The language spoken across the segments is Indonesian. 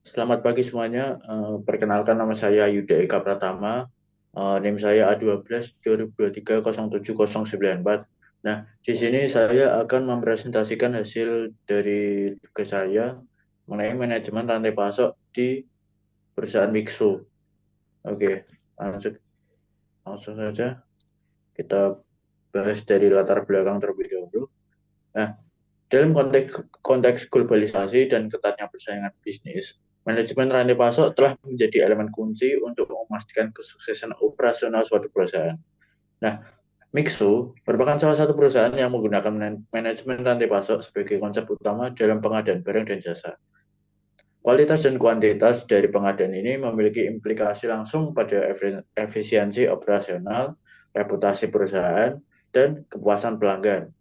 Selamat pagi semuanya. Perkenalkan nama saya Yuda Eka Pratama. NIM saya A12 2023 07094. Nah, di sini saya akan mempresentasikan hasil dari tugas saya mengenai manajemen rantai pasok di perusahaan Mixo. Oke, langsung, langsung saja kita bahas dari latar belakang terlebih dahulu. Nah, dalam konteks globalisasi dan ketatnya persaingan bisnis, manajemen rantai pasok telah menjadi elemen kunci untuk memastikan kesuksesan operasional suatu perusahaan. Nah, Mixo merupakan salah satu perusahaan yang menggunakan manajemen rantai pasok sebagai konsep utama dalam pengadaan barang dan jasa. Kualitas dan kuantitas dari pengadaan ini memiliki implikasi langsung pada efisiensi operasional, reputasi perusahaan, dan kepuasan pelanggan.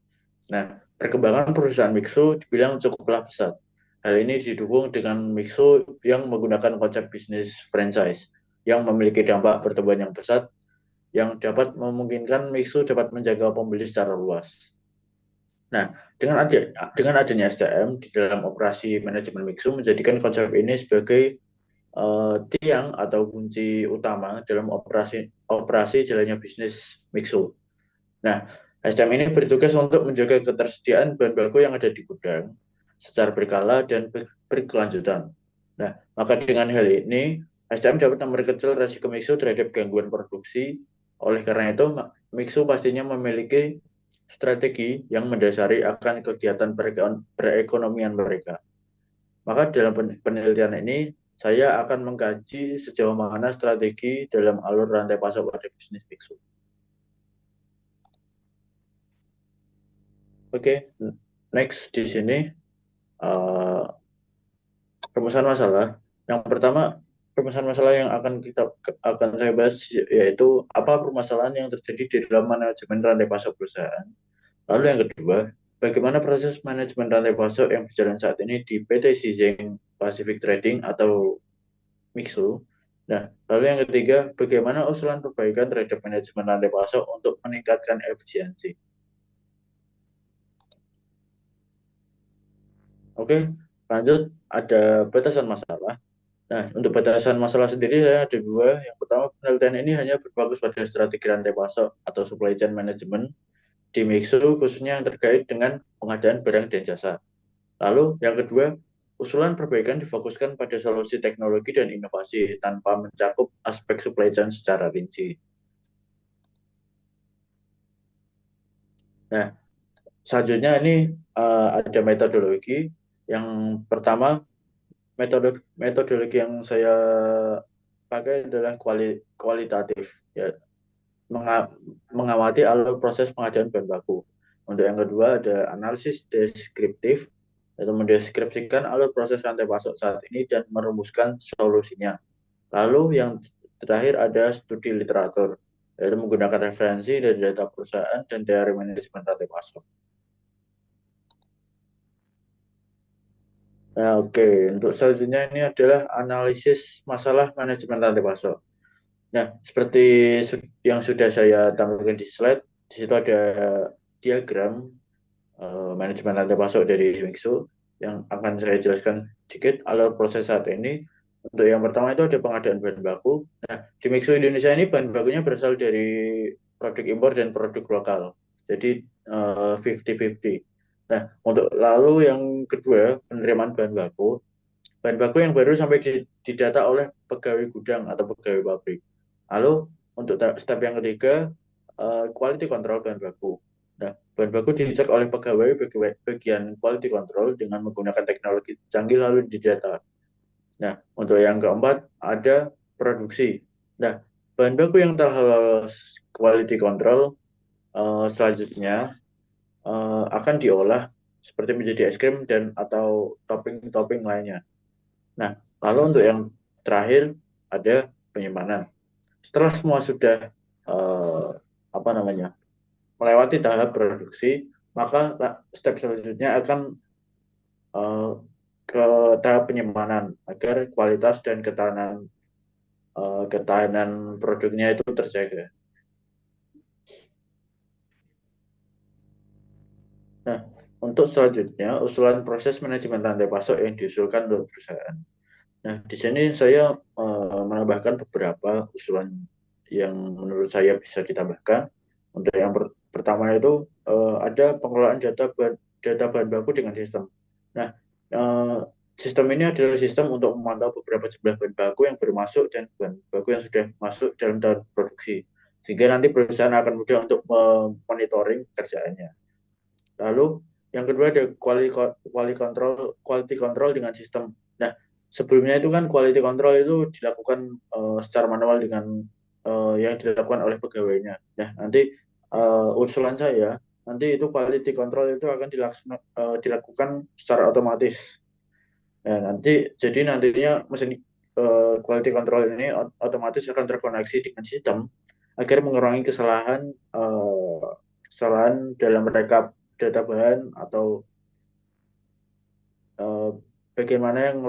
Nah, perkembangan perusahaan Mixo dibilang cukuplah pesat. Hal ini didukung dengan Mixo yang menggunakan konsep bisnis franchise yang memiliki dampak pertumbuhan yang pesat yang dapat memungkinkan Mixo dapat menjaga pembeli secara luas. Nah, dengan adanya SDM di dalam operasi manajemen Mixo menjadikan konsep ini sebagai tiang atau kunci utama dalam operasi jalannya bisnis Mixo. Nah, SDM ini bertugas untuk menjaga ketersediaan bahan baku yang ada di gudang secara berkala dan berkelanjutan. Nah, maka dengan hal ini, SDM dapat memperkecil resiko Mixo terhadap gangguan produksi. Oleh karena itu, Mixo pastinya memiliki strategi yang mendasari akan kegiatan perekonomian mereka. Maka dalam penelitian ini, saya akan mengkaji sejauh mana strategi dalam alur rantai pasok pada bisnis Mixo. Oke, next di sini uh, permasalahan masalah. Yang pertama, permasalahan masalah yang akan saya bahas yaitu apa permasalahan yang terjadi di dalam manajemen rantai pasok perusahaan. Lalu yang kedua, bagaimana proses manajemen rantai pasok yang berjalan saat ini di PT Shenzhen Pacific Trading atau Mixo. Nah, lalu yang ketiga, bagaimana usulan perbaikan terhadap manajemen rantai pasok untuk meningkatkan efisiensi. Oke, lanjut ada batasan masalah. Nah, untuk batasan masalah sendiri saya ada dua. Yang pertama, penelitian ini hanya berfokus pada strategi rantai pasok atau supply chain management di Mixo, khususnya yang terkait dengan pengadaan barang dan jasa. Lalu, yang kedua, usulan perbaikan difokuskan pada solusi teknologi dan inovasi tanpa mencakup aspek supply chain secara rinci. Nah, selanjutnya ini ada metodologi. Yang pertama, metodologi yang saya pakai adalah kualitatif, ya, mengamati alur proses pengadaan bahan baku. Untuk yang kedua ada analisis deskriptif, yaitu mendeskripsikan alur proses rantai pasok saat ini dan merumuskan solusinya. Lalu yang terakhir ada studi literatur, yaitu menggunakan referensi dari data perusahaan dan teori manajemen rantai pasok. Nah, oke, untuk selanjutnya ini adalah analisis masalah manajemen rantai pasok. Nah, seperti yang sudah saya tampilkan di slide, di situ ada diagram manajemen rantai pasok dari Mixo yang akan saya jelaskan sedikit alur proses saat ini. Untuk yang pertama itu ada pengadaan bahan baku. Nah, di Mixo Indonesia ini bahan bakunya berasal dari produk impor dan produk lokal. Jadi 50-50. Nah, untuk lalu yang kedua, penerimaan bahan baku. Bahan baku yang baru sampai didata oleh pegawai gudang atau pegawai pabrik. Lalu untuk step yang ketiga, quality control bahan baku. Nah, bahan baku dicek oleh pegawai bagian quality control dengan menggunakan teknologi canggih lalu didata. Nah, untuk yang keempat ada produksi. Nah, bahan baku yang telah lolos quality control selanjutnya akan diolah seperti menjadi es krim dan atau topping-topping lainnya. Nah, lalu untuk yang terakhir ada penyimpanan. Setelah semua sudah apa namanya melewati tahap produksi, maka step selanjutnya akan eh, ke tahap penyimpanan agar kualitas dan ketahanan produknya itu terjaga. Nah, untuk selanjutnya usulan proses manajemen rantai pasok yang diusulkan untuk perusahaan. Nah, di sini saya menambahkan beberapa usulan yang menurut saya bisa ditambahkan. Untuk yang pertama itu ada pengelolaan data bahan baku dengan sistem. Nah, eh, sistem ini adalah sistem untuk memantau beberapa jumlah bahan baku yang bermasuk dan bahan baku yang sudah masuk dalam tahap produksi. Sehingga nanti perusahaan akan mudah untuk monitoring kerjaannya. Lalu yang kedua ada quality control dengan sistem. Nah, sebelumnya itu kan quality control itu dilakukan secara manual dengan yang dilakukan oleh pegawainya. Nah, nanti usulan saya nanti itu quality control itu akan dilakukan secara otomatis. Nah, nantinya mesin quality control ini otomatis akan terkoneksi dengan sistem agar mengurangi kesalahan dalam rekap data bahan atau eh, bagaimana yang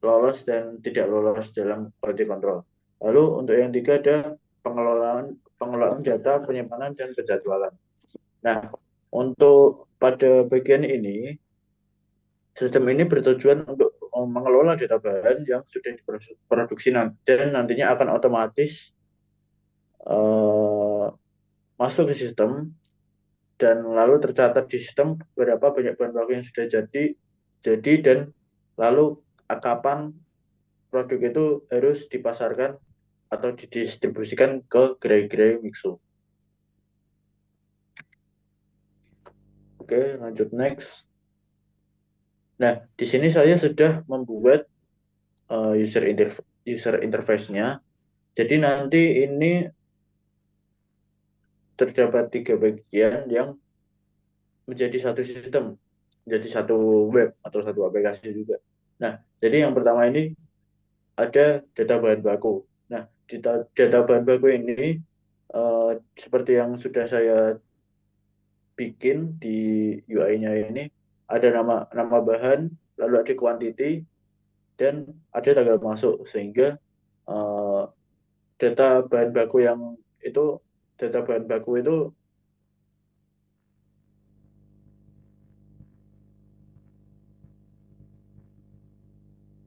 lolos dan tidak lolos dalam quality control. Lalu untuk yang tiga ada pengelolaan pengelolaan data, penyimpanan dan penjadwalan. Nah, untuk pada bagian ini, sistem ini bertujuan untuk mengelola data bahan yang sudah diproduksi dan nantinya akan otomatis eh, masuk ke sistem dan lalu tercatat di sistem berapa banyak bahan baku yang sudah jadi dan lalu kapan produk itu harus dipasarkan atau didistribusikan ke gerai-gerai mixo. Oke, lanjut next. Nah, di sini saya sudah membuat user interface-nya. Jadi nanti ini terdapat tiga bagian yang menjadi satu sistem, menjadi satu web atau satu aplikasi juga. Nah, jadi yang pertama ini ada data bahan baku. Nah, data bahan baku ini seperti yang sudah saya bikin di UI-nya ini ada nama nama bahan, lalu ada quantity dan ada tanggal masuk sehingga eh, data bahan baku yang itu data bahan baku itu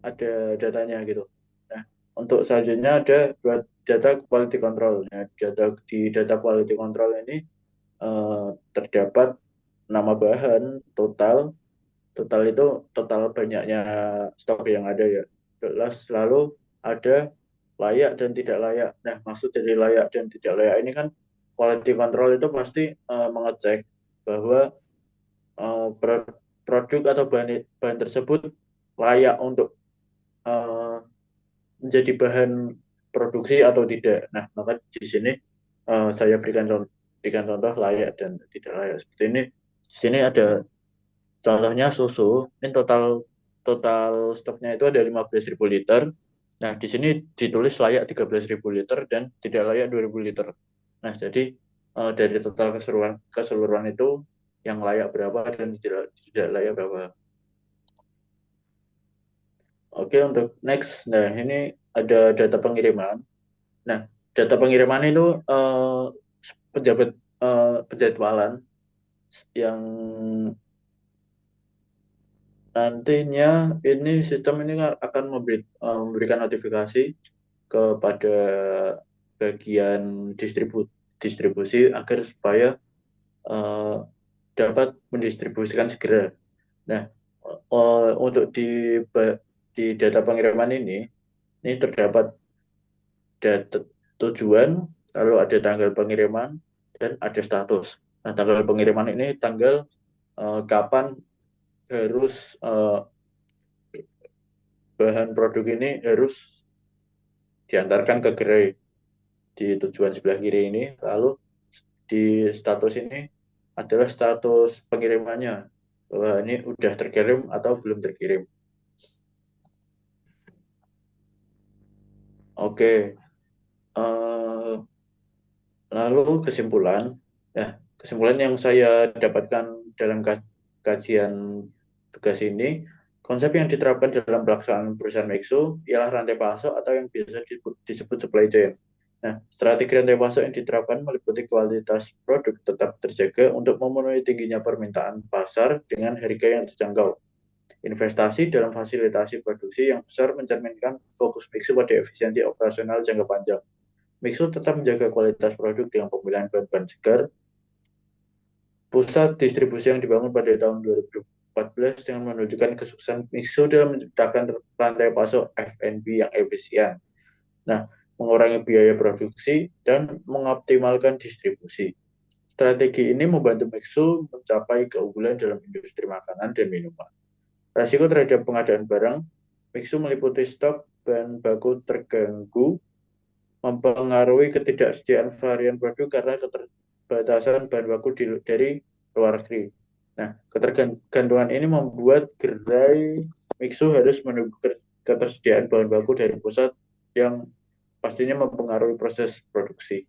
ada datanya gitu. Nah, untuk selanjutnya ada data quality control. Nah, data quality control ini terdapat nama bahan, total itu total banyaknya stok yang ada ya. Jelas lalu ada layak dan tidak layak. Nah, maksud dari layak dan tidak layak ini kan quality control itu pasti mengecek bahwa produk atau bahan tersebut layak untuk eh, menjadi bahan produksi atau tidak. Nah, maka di sini saya berikan contoh layak dan tidak layak seperti ini. Di sini ada contohnya susu. Ini total total stoknya itu ada 15.000 liter. Nah, di sini ditulis layak 13.000 liter dan tidak layak 2.000 liter. Nah, jadi dari total keseluruhan itu yang layak berapa dan tidak layak berapa. Oke, untuk next. Nah, ini ada data pengiriman. Nah, data pengiriman itu pejabat penjadwalan yang nantinya ini sistem ini akan memberikan notifikasi kepada bagian distribusi agar supaya eh, dapat mendistribusikan segera. Nah, untuk di data pengiriman ini terdapat data tujuan, lalu ada tanggal pengiriman dan ada status. Nah, tanggal pengiriman ini tanggal kapan harus eh, bahan produk ini harus diantarkan ke gerai di tujuan sebelah kiri ini. Lalu di status ini adalah status pengirimannya bahwa ini udah terkirim atau belum terkirim. Oke, eh, lalu kesimpulan yang saya dapatkan dalam kajian tugas ini, konsep yang diterapkan dalam pelaksanaan perusahaan Mexo ialah rantai pasok atau yang biasa disebut supply chain. Nah, strategi rantai pasok yang diterapkan meliputi kualitas produk tetap terjaga untuk memenuhi tingginya permintaan pasar dengan harga yang terjangkau. Investasi dalam fasilitasi produksi yang besar mencerminkan fokus Mixu pada efisiensi operasional jangka panjang. Mixu tetap menjaga kualitas produk dengan pemilihan bahan-bahan segar. Pusat distribusi yang dibangun pada tahun 2014 dengan menunjukkan kesuksesan Mixu dalam menciptakan rantai pasok F&B yang efisien. Nah, mengurangi biaya produksi dan mengoptimalkan distribusi. Strategi ini membantu Mixu mencapai keunggulan dalam industri makanan dan minuman. Resiko terhadap pengadaan barang, Mixu meliputi stok bahan baku terganggu, mempengaruhi ketidaksediaan varian produk karena keterbatasan bahan baku dari luar negeri. Nah, ketergantungan ini membuat gerai Mixu harus menunggu ketersediaan bahan baku dari pusat yang pastinya mempengaruhi proses produksi.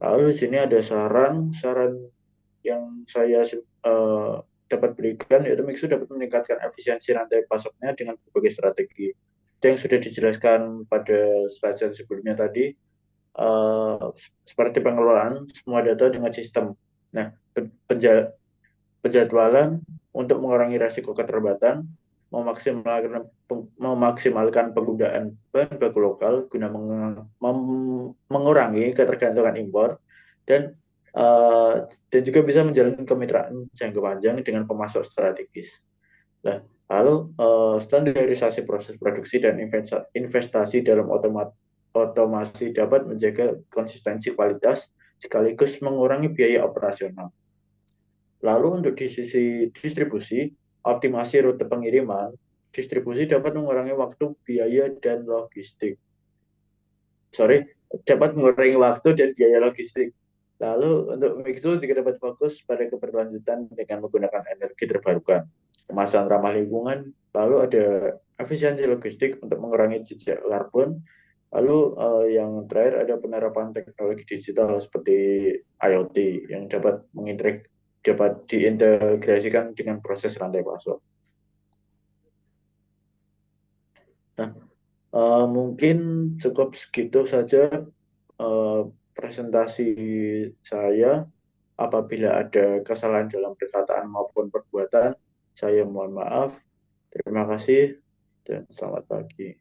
Lalu di sini ada saran yang saya dapat berikan, yaitu Mixu dapat meningkatkan efisiensi rantai pasoknya dengan berbagai strategi. Itu yang sudah dijelaskan pada slide sebelumnya tadi, seperti pengelolaan semua data dengan sistem. Nah, penjadwalan untuk mengurangi risiko keterlambatan, memaksimalkan penggunaan bahan baku lokal guna mengurangi ketergantungan impor, dan juga bisa menjalin kemitraan jangka panjang dengan pemasok strategis. Nah, lalu standarisasi proses produksi dan investasi dalam otomasi dapat menjaga konsistensi kualitas sekaligus mengurangi biaya operasional. Lalu untuk di sisi distribusi, optimasi rute pengiriman, distribusi dapat mengurangi waktu, biaya, dan logistik. Dapat mengurangi waktu dan biaya logistik. Lalu untuk Mixu juga dapat fokus pada keberlanjutan dengan menggunakan energi terbarukan, kemasan ramah lingkungan, lalu ada efisiensi logistik untuk mengurangi jejak karbon, lalu yang terakhir ada penerapan teknologi digital seperti IoT yang dapat diintegrasikan dengan proses rantai pasok. Nah, mungkin cukup segitu saja presentasi saya. Apabila ada kesalahan dalam perkataan maupun perbuatan, saya mohon maaf. Terima kasih dan selamat pagi.